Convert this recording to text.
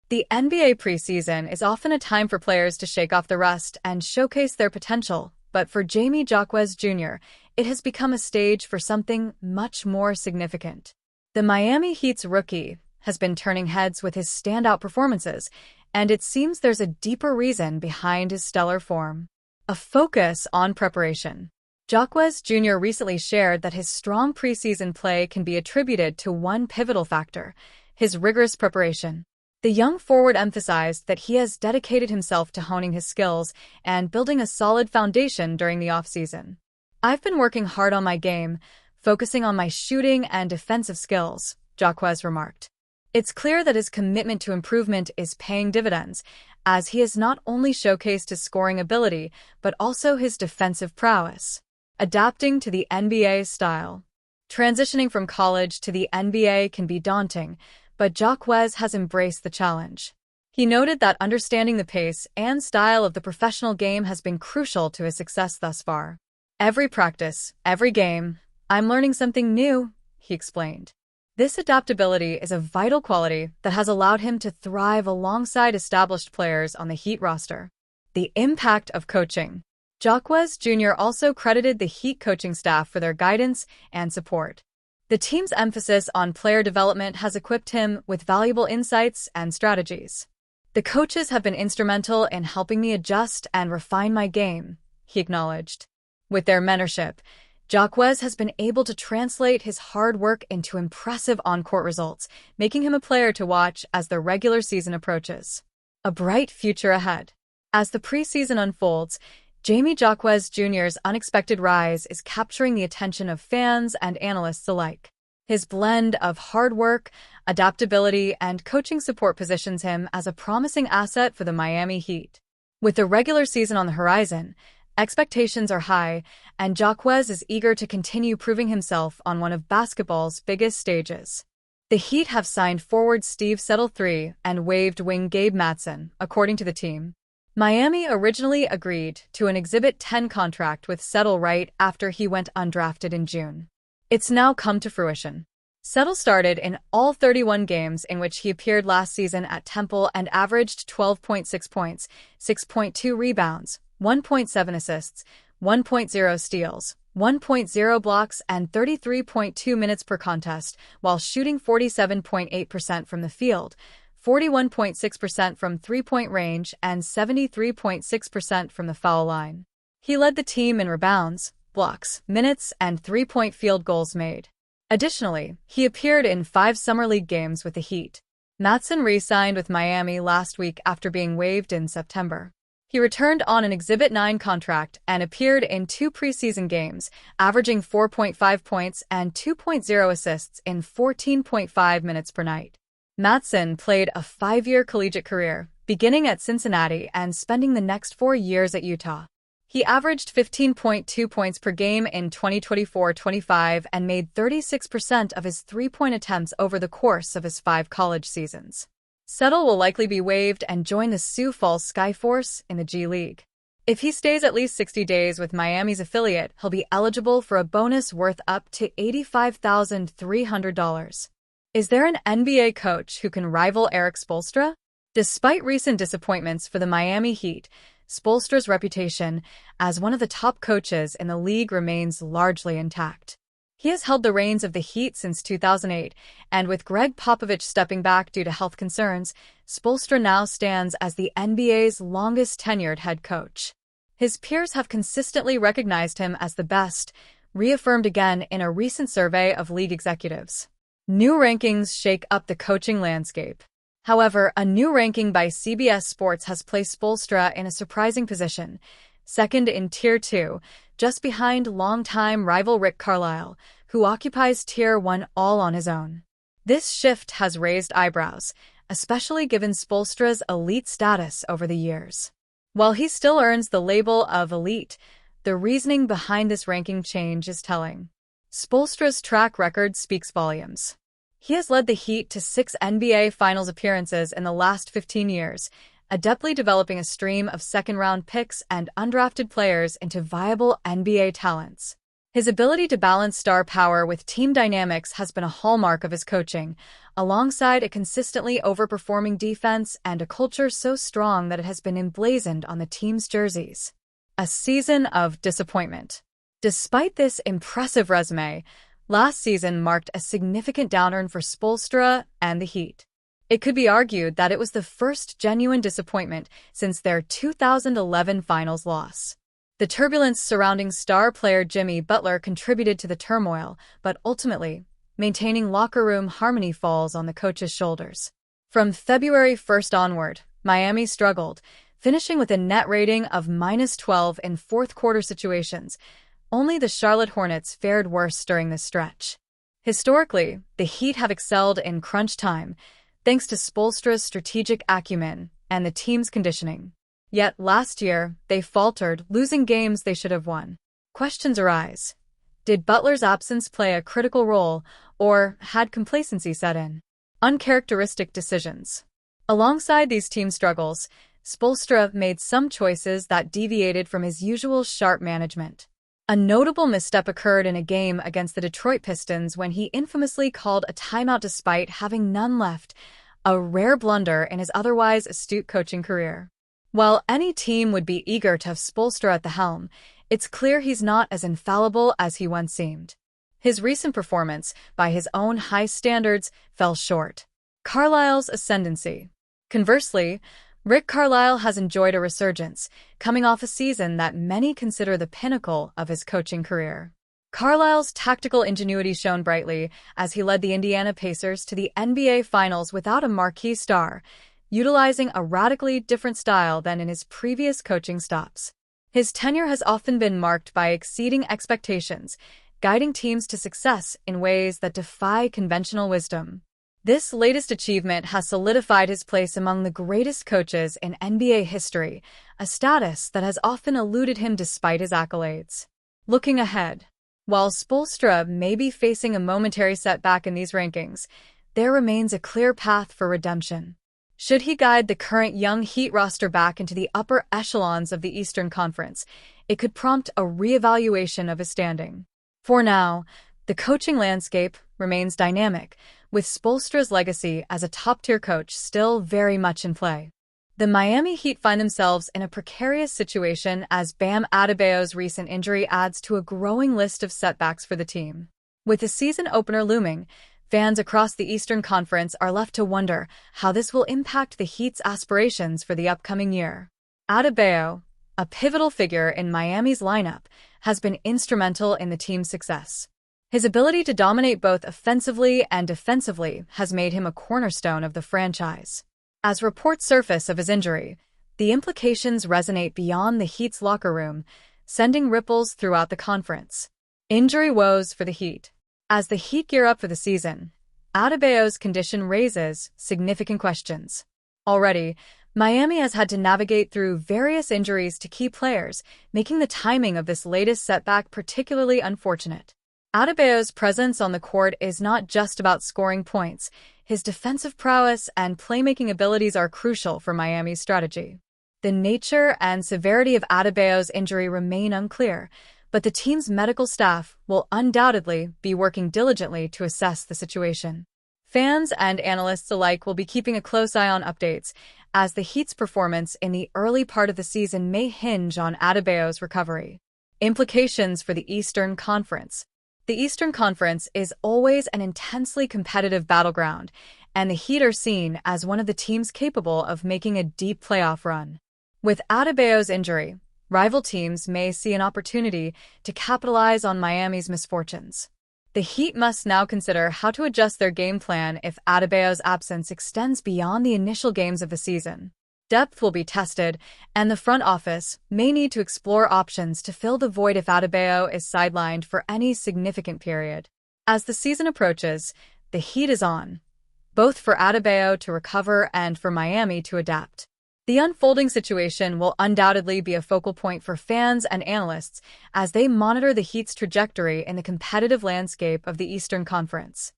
The NBA preseason is often a time for players to shake off the rust and showcase their potential, but for Jamie Jaquez Jr., it has become a stage for something much more significant. The Miami Heat's rookie has been turning heads with his standout performances, and it seems there's a deeper reason behind his stellar form. A focus on preparation. Jaquez Jr. recently shared that his strong preseason play can be attributed to one pivotal factor: his rigorous preparation. The young forward emphasized that he has dedicated himself to honing his skills and building a solid foundation during the offseason. "I've been working hard on my game, focusing on my shooting and defensive skills," Jaquez remarked. It's clear that his commitment to improvement is paying dividends, as he has not only showcased his scoring ability, but also his defensive prowess. Adapting to the NBA style. Transitioning from college to the NBA can be daunting, but Jaquez has embraced the challenge. He noted that understanding the pace and style of the professional game has been crucial to his success thus far. "Every practice, every game, I'm learning something new," he explained. This adaptability is a vital quality that has allowed him to thrive alongside established players on the Heat roster. The impact of coaching. Jaquez Jr. also credited the Heat coaching staff for their guidance and support. The team's emphasis on player development has equipped him with valuable insights and strategies. "The coaches have been instrumental in helping me adjust and refine my game," he acknowledged. With their mentorship, Jaquez has been able to translate his hard work into impressive on-court results, making him a player to watch as the regular season approaches. A bright future ahead. As the preseason unfolds, Jamie Jaquez Jr.'s unexpected rise is capturing the attention of fans and analysts alike. His blend of hard work, adaptability, and coaching support positions him as a promising asset for the Miami Heat. With the regular season on the horizon, expectations are high, and Jaquez is eager to continue proving himself on one of basketball's biggest stages. The Heat have signed forward Steve Settle III and waived wing Gabe Matson, according to the team. Miami originally agreed to an Exhibit 10 contract with Settle right after he went undrafted in June. It's now come to fruition. Settle started in all 31 games in which he appeared last season at Temple and averaged 12.6 points, 6.2 rebounds, 1.7 assists, 1.0 steals, 1.0 blocks, and 33.2 minutes per contest, while shooting 47.8% from the field, 41.6% from three-point range, and 73.6% from the foul line. He led the team in rebounds, blocks, minutes, and three-point field goals made. Additionally, he appeared in 5 Summer League games with the Heat. Matson re-signed with Miami last week after being waived in September. He returned on an Exhibit 9 contract and appeared in 2 preseason games, averaging 4.5 points and 2.0 assists in 14.5 minutes per night. Matson played a 5-year collegiate career, beginning at Cincinnati and spending the next 4 years at Utah. He averaged 15.2 points per game in 2024-25 and made 36% of his three-point attempts over the course of his 5 college seasons. Settle will likely be waived and join the Sioux Falls Skyforce in the G League. If he stays at least 60 days with Miami's affiliate, he'll be eligible for a bonus worth up to $85,300. Is there an NBA coach who can rival Erik Spoelstra? Despite recent disappointments for the Miami Heat, Spoelstra's reputation as one of the top coaches in the league remains largely intact. He has held the reins of the Heat since 2008, and with Greg Popovich stepping back due to health concerns, Spoelstra now stands as the NBA's longest-tenured head coach. His peers have consistently recognized him as the best, reaffirmed again in a recent survey of league executives. New rankings shake up the coaching landscape. However, a new ranking by CBS Sports has placed Spoelstra in a surprising position, second in Tier 2, just behind longtime rival Rick Carlisle, who occupies Tier 1 all on his own. This shift has raised eyebrows, especially given Spoelstra's elite status over the years. While he still earns the label of elite, the reasoning behind this ranking change is telling. Spoelstra's track record speaks volumes. He has led the Heat to 6 NBA Finals appearances in the last 15 years, adeptly developing a stream of second-round picks and undrafted players into viable NBA talents. His ability to balance star power with team dynamics has been a hallmark of his coaching, alongside a consistently overperforming defense and a culture so strong that it has been emblazoned on the team's jerseys. A season of disappointment. Despite this impressive resume, last season marked a significant downturn for Spoelstra and the Heat. It could be argued that it was the first genuine disappointment since their 2011 finals loss. The turbulence surrounding star player Jimmy Butler contributed to the turmoil, but ultimately, maintaining locker room harmony falls on the coach's shoulders. From February 1st onward, Miami struggled, finishing with a net rating of -12 in fourth-quarter situations. Only the Charlotte Hornets fared worse during this stretch. Historically, the Heat have excelled in crunch time, thanks to Spoelstra's strategic acumen and the team's conditioning. Yet last year, they faltered, losing games they should have won. Questions arise. Did Butler's absence play a critical role, or had complacency set in? Uncharacteristic decisions. Alongside these team struggles, Spoelstra made some choices that deviated from his usual sharp management. A notable misstep occurred in a game against the Detroit Pistons when he infamously called a timeout despite having none left, a rare blunder in his otherwise astute coaching career. While any team would be eager to have Spoelstra at the helm, it's clear he's not as infallible as he once seemed. His recent performance, by his own high standards, fell short. Carlisle's ascendancy. Conversely, Rick Carlisle has enjoyed a resurgence, coming off a season that many consider the pinnacle of his coaching career. Carlisle's tactical ingenuity shone brightly as he led the Indiana Pacers to the NBA Finals without a marquee star, utilizing a radically different style than in his previous coaching stops. His tenure has often been marked by exceeding expectations, guiding teams to success in ways that defy conventional wisdom. This latest achievement has solidified his place among the greatest coaches in NBA history, a status that has often eluded him despite his accolades. Looking ahead, while Spoelstra may be facing a momentary setback in these rankings, there remains a clear path for redemption. Should he guide the current young Heat roster back into the upper echelons of the Eastern Conference, it could prompt a reevaluation of his standing. For now, the coaching landscape remains dynamic, with Spoelstra's legacy as a top-tier coach still very much in play. The Miami Heat find themselves in a precarious situation as Bam Adebayo's recent injury adds to a growing list of setbacks for the team. With the season opener looming, fans across the Eastern Conference are left to wonder how this will impact the Heat's aspirations for the upcoming year. Adebayo, a pivotal figure in Miami's lineup, has been instrumental in the team's success. His ability to dominate both offensively and defensively has made him a cornerstone of the franchise. As reports surface of his injury, the implications resonate beyond the Heat's locker room, sending ripples throughout the conference. Injury woes for the Heat. As the Heat gear up for the season, Adebayo's condition raises significant questions. Already, Miami has had to navigate through various injuries to key players, making the timing of this latest setback particularly unfortunate. Adebayo's presence on the court is not just about scoring points. His defensive prowess and playmaking abilities are crucial for Miami's strategy. The nature and severity of Adebayo's injury remain unclear, but the team's medical staff will undoubtedly be working diligently to assess the situation. Fans and analysts alike will be keeping a close eye on updates, as the Heat's performance in the early part of the season may hinge on Adebayo's recovery. Implications for the Eastern Conference. The Eastern Conference is always an intensely competitive battleground, and the Heat are seen as one of the teams capable of making a deep playoff run. With Adebayo's injury, rival teams may see an opportunity to capitalize on Miami's misfortunes. The Heat must now consider how to adjust their game plan if Adebayo's absence extends beyond the initial games of the season. Depth will be tested, and the front office may need to explore options to fill the void if Adebayo is sidelined for any significant period. As the season approaches, the heat is on, both for Adebayo to recover and for Miami to adapt. The unfolding situation will undoubtedly be a focal point for fans and analysts as they monitor the Heat's trajectory in the competitive landscape of the Eastern Conference.